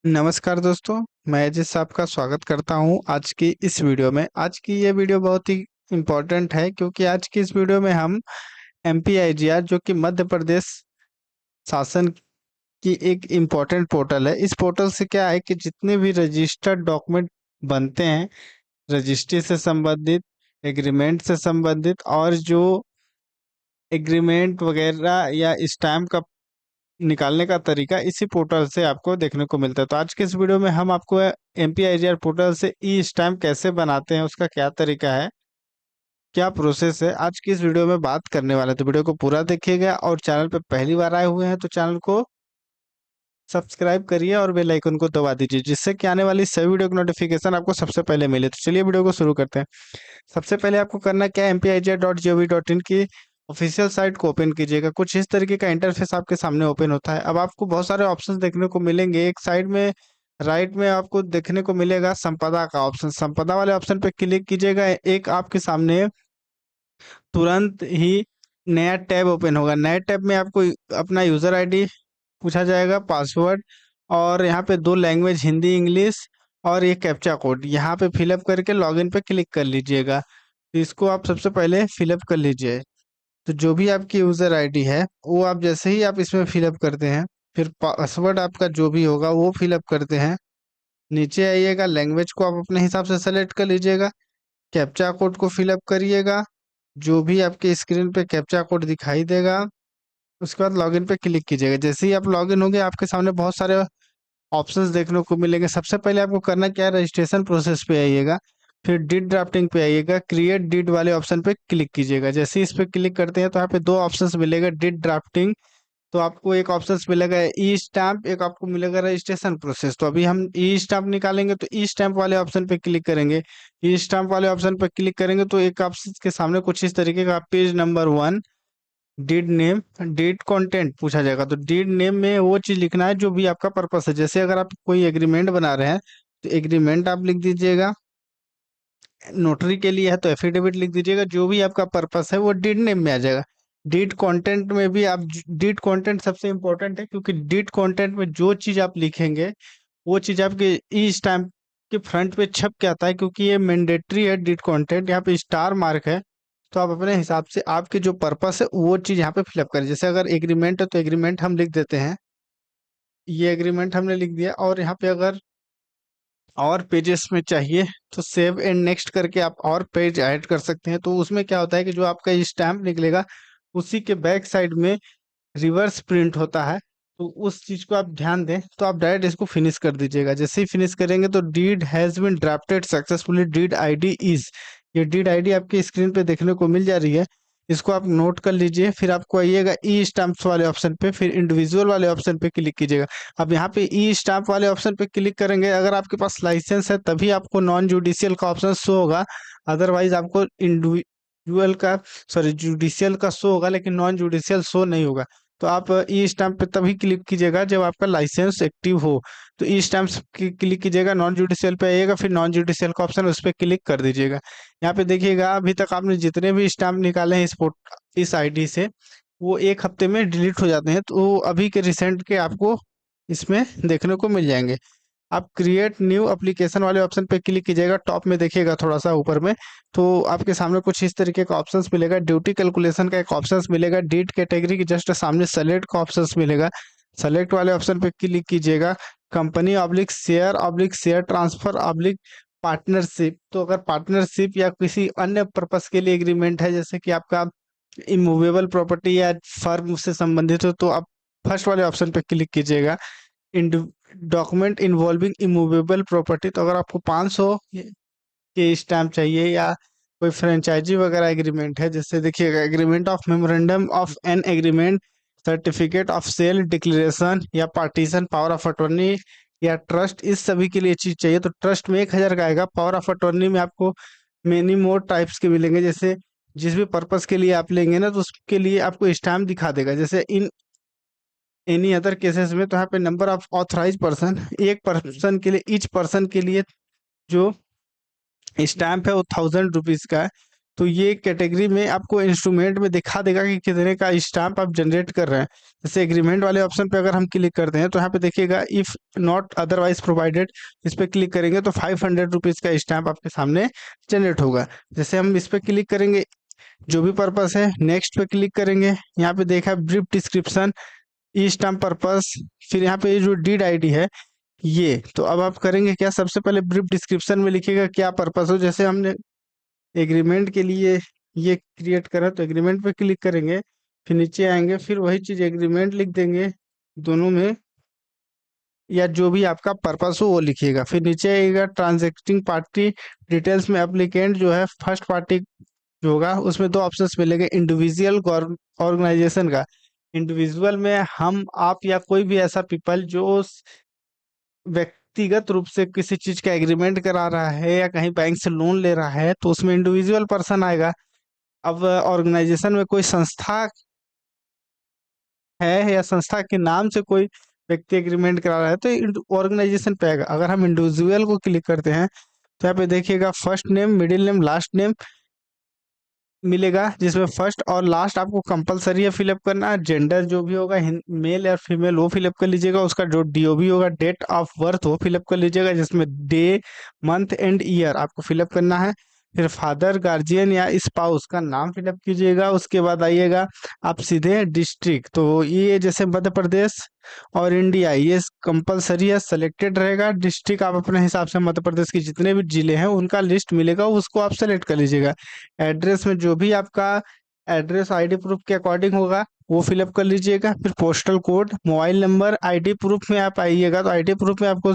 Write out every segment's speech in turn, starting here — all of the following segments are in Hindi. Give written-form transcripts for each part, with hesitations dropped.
नमस्कार दोस्तों। मैं अजय साहब का स्वागत करता हूं आज की इस वीडियो में। आज की ये वीडियो बहुत ही इम्पोर्टेंट है क्योंकि आज की इस वीडियो में हम एमपीआईजीआर जो कि मध्य प्रदेश शासन की एक इम्पोर्टेंट पोर्टल है। इस पोर्टल से क्या है कि जितने भी रजिस्टर्ड डॉक्यूमेंट बनते हैं, रजिस्ट्री से संबंधित, एग्रीमेंट से संबंधित और जो एग्रीमेंट वगैरह या स्टैम्प का निकालने का तरीका इसी पोर्टल से आपको देखने को मिलता है। तो आज के इस वीडियो में हम आपको एमपीआईजीआर पोर्टल से ई स्टैम्प कैसे बनाते हैं, उसका क्या तरीका है, क्या प्रोसेस है, आज की इस वीडियो में बात करने वाले हैं। तो वीडियो को पूरा देखिएगा और चैनल पे पहली बार आए हुए हैं तो चैनल को सब्सक्राइब करिए और बेल आइकन को दबा दीजिए, जिससे कि आने वाली सभी वीडियो की नोटिफिकेशन आपको सबसे पहले मिले। तो चलिए वीडियो को शुरू करते हैं। सबसे पहले आपको करना क्या है, mpig.gov.in की ऑफिशियल साइट को ओपन कीजिएगा। कुछ इस तरीके का इंटरफेस आपके सामने ओपन होता है। अब आपको बहुत सारे ऑप्शंस देखने को मिलेंगे। एक साइड में राइट में आपको देखने को मिलेगा संपदा का ऑप्शन। संपदा वाले ऑप्शन पे क्लिक कीजिएगा। एक आपके सामने तुरंत ही नया टैब ओपन होगा। नए टैब में आपको अपना यूजर आईडी पूछा जाएगा, पासवर्ड, और यहाँ पे दो लैंग्वेज हिंदी इंग्लिश और ये कैप्चा कोड यहाँ पे फिलअप करके लॉगिन पे क्लिक कर लीजिएगा। तो इसको आप सबसे पहले फिलअप कर लीजिए। तो जो भी आपकी यूजर आईडी है वो आप जैसे ही आप इसमें फिलअप करते हैं, फिर पासवर्ड आपका जो भी होगा वो फिलअप करते हैं। नीचे आइएगा, लैंग्वेज को आप अपने हिसाब से सेलेक्ट कर लीजिएगा, कैप्चा कोड को फिलअप करिएगा। जो भी आपके स्क्रीन पे कैप्चा कोड दिखाई देगा उसके बाद लॉगिन पे क्लिक कीजिएगा। जैसे ही आप लॉगिन होंगे आपके सामने बहुत सारे ऑप्शंस देखने को मिलेंगे। सबसे पहले आपको करना क्या है, रजिस्ट्रेशन प्रोसेस पे आइएगा, फिर डीड ड्राफ्टिंग पे आइएगा, क्रिएट डीड वाले ऑप्शन पे क्लिक कीजिएगा। जैसे ही इस पे क्लिक करते हैं तो यहाँ पे दो ऑप्शंस मिलेगा, डीड ड्राफ्टिंग, तो आपको एक ऑप्शंस मिलेगा ई स्टैम्प, एक आपको मिलेगा रजिस्ट्रेशन प्रोसेस। तो अभी हम ई स्टैम्प निकालेंगे तो ई स्टैम्प वाले ऑप्शन पे क्लिक करेंगे। ई स्टैम्प वाले ऑप्शन पे क्लिक करेंगे तो एक ऑप्शन के सामने कुछ इस तरीके का page number 1, deed name, deed content पूछा जाएगा। तो डीड नेम में वो चीज लिखना है जो भी आपका पर्पस है। जैसे अगर आप कोई एग्रीमेंट बना रहे हैं तो एग्रीमेंट आप लिख दीजिएगा, नोटरी के लिए है तो एफिडेविट लिख दीजिएगा। जो भी आपका पर्पस है वो डीड नेम में आ जाएगा। डीड कंटेंट में भी आप, डीड कंटेंट सबसे इंपॉर्टेंट है क्योंकि डीड कंटेंट में जो चीज आप लिखेंगे वो चीज आपके ई स्टैम्प के फ्रंट पे छप के आता है, क्योंकि ये मैंडेटरी है। डीड कंटेंट यहाँ पे स्टार मार्क है, तो आप अपने हिसाब से आपके जो पर्पस है वो चीज यहाँ पे फिलअप करें। जैसे अगर एग्रीमेंट है तो एग्रीमेंट हम लिख देते हैं, ये एग्रीमेंट हमने लिख दिया। और यहाँ पे अगर और पेजेस में चाहिए तो सेव एंड नेक्स्ट करके आप और पेज ऐड कर सकते हैं। तो उसमें क्या होता है कि जो आपका स्टैम्प निकलेगा उसी के बैक साइड में रिवर्स प्रिंट होता है। तो उस चीज को आप ध्यान दें, तो आप डायरेक्ट इसको फिनिश कर दीजिएगा। जैसे ही फिनिश करेंगे तो deed has been drafted successfully, deed ID is, ये डीड आईडी आपकी स्क्रीन पे देखने को मिल जा रही है। इसको आप नोट कर लीजिए। फिर आपको आइएगा ई स्टाम्प्स वाले ऑप्शन पे, फिर इंडिविजुअल वाले ऑप्शन पे क्लिक कीजिएगा। अब यहाँ पे ई स्टाम्प वाले ऑप्शन पे क्लिक करेंगे, अगर आपके पास लाइसेंस है तभी आपको नॉन जुडिशियल का ऑप्शन शो होगा, अदरवाइज आपको इंडिविजुअल का, सॉरी जुडिशियल का शो होगा लेकिन नॉन जुडिशियल शो नहीं होगा। तो आप ई स्टैम्प पे तभी क्लिक कीजिएगा जब आपका लाइसेंस एक्टिव हो। तो ई स्टैम्प क्लिक कीजिएगा, नॉन जुडिशियल पे आइएगा, फिर नॉन जुडिशियल का ऑप्शन उस पर क्लिक कर दीजिएगा। यहाँ पे देखिएगा अभी तक आपने जितने भी स्टैम्प निकाले हैं इस आईडी से वो एक हफ्ते में डिलीट हो जाते हैं। तो अभी के रिसेंट के आपको इसमें देखने को मिल जाएंगे। आप क्रिएट न्यू एप्लीकेशन वाले ऑप्शन पे क्लिक कीजिएगा, टॉप में देखिएगा थोड़ा सा ऊपर में, तो आपके सामने कुछ इस तरीके का ऑप्शंस मिलेगा। ड्यूटी कैलकुलेशन का एक ऑप्शंस मिलेगा, डीड कैटेगरी के जस्ट सामने सेलेक्ट का ऑप्शंस मिलेगा। सेलेक्ट वाले ऑप्शन पे क्लिक कीजिएगा। Company oblique share transfer oblique partnership, तो अगर पार्टनरशिप या किसी अन्य पर्पस के लिए एग्रीमेंट है, जैसे कि आपका इमूवेबल प्रॉपर्टी या फर्म से संबंधित हो, तो आप फर्स्ट वाले ऑप्शन पे क्लिक कीजिएगा। डॉक्यूमेंट इन्वॉल्विंग इमूवेबल प्रॉपर्टी, तो अगर आपको 500 के स्टैम्प चाहिए या कोई फ्रेंचाइजी वगैरह एग्रीमेंट है, जैसे देखिएगा agreement of memorandum of an agreement, certificate of sale declaration या पार्टीशन, पावर ऑफ अटॉर्नी या ट्रस्ट, इस सभी के लिए चीज चाहिए। तो ट्रस्ट में 1,000 का आएगा। पावर ऑफ अटॉर्नी में आपको मेनी मोर टाइप्स के मिलेंगे, जैसे जिस भी पर्पस के लिए आप लेंगे ना तो उसके लिए आपको स्टैम्प दिखा देगा। जैसे इन एनी अदर केसेस में तो यहाँ पे नंबर ऑफ ऑथराइज पर्सन, एक पर्सन के लिए, ईच पर्सन के लिए जो स्टैम्प है वो 1,000 रुपीज का है। तो ये कैटेगरी में आपको इंस्ट्रूमेंट में दिखा देगा कि कितने का स्टाम्प आप जनरेट कर रहे हैं। जैसे एग्रीमेंट वाले ऑप्शन पे अगर हम क्लिक करते हैं तो यहाँ पे देखिएगा इफ नॉट अदरवाइज प्रोवाइडेड, इस पे क्लिक करेंगे तो 500 रुपीज का स्टाम्प आपके सामने जनरेट होगा। जैसे हम इस पे क्लिक करेंगे, जो भी पर्पस है, नेक्स्ट पे क्लिक करेंगे, यहाँ पे देखा brief description, e stamp purpose, फिर यहाँ पे ये जो डीड आईडी है ये, तो अब आप करेंगे क्या, सबसे पहले ब्रीफ डिस्क्रिप्शन में लिखिएगा क्या पर्पस हो। जैसे हमने एग्रीमेंट के लिए ये क्रिएट करा तो एग्रीमेंट पे क्लिक करेंगे, फिर नीचे आएंगे, फिर वही चीज एग्रीमेंट लिख देंगे दोनों में, या जो भी आपका पर्पस हो वो लिखिएगा। फिर नीचे आएगा ट्रांजैक्टिंग पार्टी डिटेल्स में, एप्लीकेंट जो है फर्स्ट पार्टी जो होगा उसमें दो ऑप्शंस मिलेंगे, इंडिविजुअल ऑर्गेनाइजेशन का। इंडिविजुअल में हम आप या कोई भी ऐसा पीपल जो व्यक्तिगत रूप से किसी चीज का एग्रीमेंट करा रहा है या कहीं बैंक से लोन ले रहा है तो उसमें इंडिविजुअल पर्सन आएगा। अब ऑर्गेनाइजेशन में कोई संस्था है या संस्था के नाम से कोई व्यक्ति एग्रीमेंट करा रहा है तो ऑर्गेनाइजेशन पे आएगा। अगर हम इंडिविजुअल को क्लिक करते हैं तो यहाँ पे देखिएगा first name, middle name, last name मिलेगा, जिसमें फर्स्ट और लास्ट आपको कंपलसरी है फिलअप करना। जेंडर जो भी होगा, मेल या फीमेल, वो फिलअप कर लीजिएगा। उसका जो डीओबी होगा, डेट ऑफ बर्थ, वो फिलअप कर लीजिएगा, जिसमें डे, मंथ एंड ईयर आपको फिलअप करना है। फिर फादर, गार्जियन या स्पाउस का नाम फिलअप कीजिएगा। उसके बाद आइएगा आप सीधे डिस्ट्रिक्ट, तो ये जैसे मध्य प्रदेश और इंडिया ये कंपलसरी है, सेलेक्टेड रहेगा। डिस्ट्रिक्ट आप अपने हिसाब से मध्य प्रदेश के जितने भी जिले हैं उनका लिस्ट मिलेगा, उसको आप सेलेक्ट कर लीजिएगा। एड्रेस में जो भी आपका एड्रेस आईडी प्रूफ के अकॉर्डिंग होगा वो फिलअप कर लीजिएगा। फिर postal code, mobile number, ID proof में आप आइएगा तो आईडी प्रूफ में आपको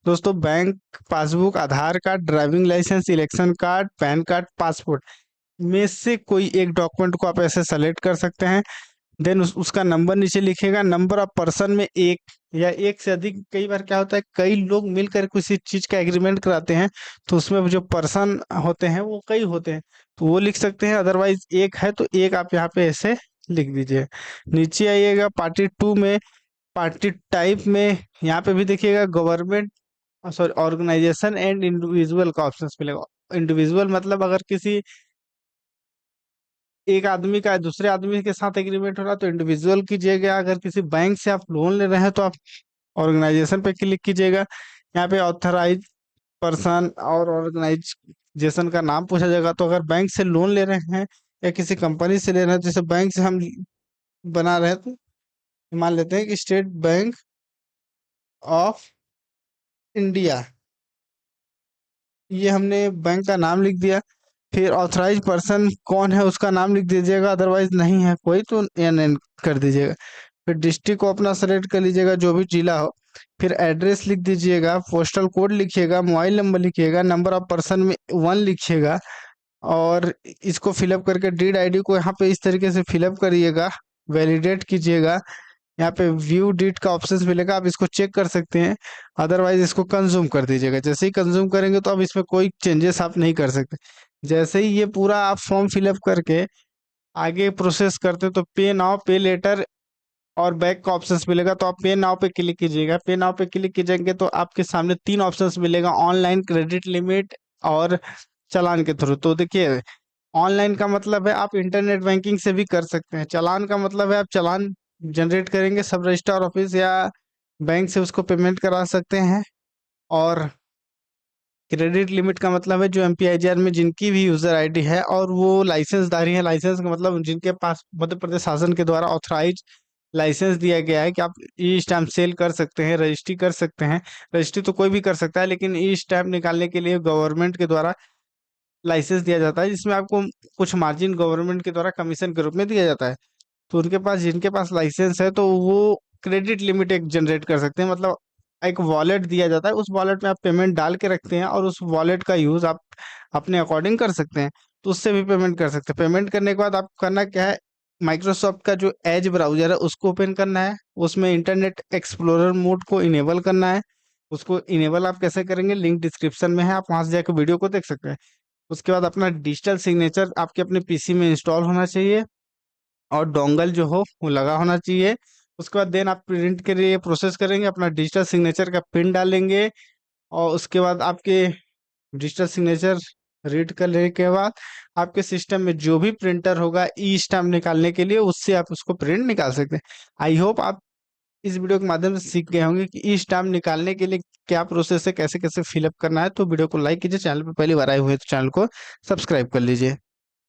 दोस्तों bank passbook, Aadhaar card, driving licence, election card, PAN card, passport में से कोई एक डॉक्यूमेंट को आप ऐसे सेलेक्ट कर सकते हैं। देन उसका नंबर नीचे लिखेगा। नंबर ऑफ पर्सन में एक या एक से अधिक, कई बार क्या होता है कई लोग मिलकर किसी चीज का एग्रीमेंट कराते हैं तो उसमें जो पर्सन होते हैं वो कई होते हैं, तो वो लिख सकते हैं। अदरवाइज एक है तो एक आप यहाँ पे ऐसे लिख दीजिए। नीचे आइएगा पार्टी टू में, पार्टी टाइप में यहाँ पे भी देखिएगा government, sorry, organisation and individual का ऑप्शन मिलेगा। इंडिविजुअल मतलब अगर किसी एक आदमी का दूसरे आदमी के साथ एग्रीमेंट हो रहा तो इंडिविजुअल कीजिएगा। अगर किसी बैंक से आप लोन ले रहे हैं तो आप ऑर्गेनाइजेशन पे क्लिक कीजिएगा। यहाँ पे ऑथराइज पर्सन और ऑर्गेनाइजेशन का नाम पूछा जाएगा। तो अगर बैंक से लोन ले रहे हैं या किसी कंपनी से ले रहे हैं, जैसे बैंक से हम बना रहे हैं तो मान लेते हैं कि स्टेट बैंक ऑफ इंडिया, ये हमने बैंक का नाम लिख दिया। फिर ऑथराइज पर्सन कौन है उसका नाम लिख दीजिएगा, अदरवाइज नहीं है कोई तो एन कर दीजिएगा। फिर डिस्ट्रिक्ट को अपना सेलेक्ट कर लीजिएगा जो भी जिला हो। फिर एड्रेस लिख दीजिएगा, पोस्टल कोड लिखिएगा, मोबाइल नंबर लिखिएगा, नंबर ऑफ पर्सन में 1 लिखिएगा। और इसको फिलअप करके डीड आईडी को यहाँ पे इस तरीके से फिलअप करिएगा, वैलिडेट कीजिएगा। यहाँ पे व्यू डीट का ऑप्शन मिलेगा, आप इसको चेक कर सकते हैं। अदरवाइज इसको कंज्यूम कर दीजिएगा। जैसे ही कंज्यूम करेंगे तो अब इसमें कोई चेंजेस आप नहीं कर सकते। जैसे ही ये पूरा आप फॉर्म फिलअप करके आगे प्रोसेस करते हैं तो पे नाउ, पे लेटर और बैक का ऑप्शन मिलेगा, तो आप पे नाउ पे क्लिक कीजिएगा। पे नाउ पे क्लिक कीजिएंगे तो आपके सामने 3 ऑप्शंस मिलेगा, ऑनलाइन, क्रेडिट लिमिट और चालान के थ्रू। तो देखिए, ऑनलाइन का मतलब है आप इंटरनेट बैंकिंग से भी कर सकते हैं। चालान का मतलब है आप चालान जनरेट करेंगे, सब रजिस्ट्रार ऑफिस या बैंक से उसको पेमेंट करा सकते हैं। और क्रेडिट लिमिट का मतलब है जो एमपीआईजीआर में जिनकी भी यूजर आईडी है और वो लाइसेंसधारी है, लाइसेंस का मतलब जिनके पास मध्य प्रदेश शासन के द्वारा ऑथराइज लाइसेंस दिया गया है कि आप ई स्टैम्प सेल कर सकते हैं, रजिस्ट्री कर सकते हैं। रजिस्ट्री तो कोई भी कर सकता है, लेकिन ई स्टैम्प निकालने के लिए गवर्नमेंट के द्वारा लाइसेंस दिया जाता है, जिसमें आपको कुछ मार्जिन गवर्नमेंट के द्वारा कमीशन के रूप में दिया जाता है। तो उनके पास, जिनके पास लाइसेंस है, तो वो क्रेडिट लिमिट एक जनरेट कर सकते हैं। मतलब एक वॉलेट दिया जाता है, उस वॉलेट में आप पेमेंट डाल के रखते हैं और उस वॉलेट का यूज आप अपने अकॉर्डिंग कर सकते हैं, तो उससे भी पेमेंट कर सकते हैं। पेमेंट करने के बाद आप करना क्या है, माइक्रोसॉफ्ट का जो एज ब्राउजर है उसको ओपन करना है, उसमें इंटरनेट एक्सप्लोरर मोड को इनेबल करना है। उसको इनेबल आप कैसे करेंगे, लिंक डिस्क्रिप्शन में है, आप वहां से जाकर वीडियो को देख सकते हैं। उसके बाद अपना डिजिटल सिग्नेचर आपके अपने पीसी में इंस्टॉल होना चाहिए और डोंगल जो हो वो लगा होना चाहिए। उसके बाद देन आप प्रिंट के लिए प्रोसेस करेंगे, अपना डिजिटल सिग्नेचर का पिन डालेंगे और उसके बाद आपके डिजिटल सिग्नेचर रीड कर लेने के बाद आपके सिस्टम में जो भी प्रिंटर होगा ई स्टाम्प निकालने के लिए, उससे आप उसको प्रिंट निकाल सकते हैं। आई होप आप इस वीडियो के माध्यम से सीख गए होंगे कि ई स्टाम्प निकालने के लिए क्या प्रोसेस है, कैसे कैसे फिलअप करना है। तो वीडियो को लाइक कीजिए, चैनल पर पहली बार आए हुए तो चैनल को सब्सक्राइब कर लीजिए।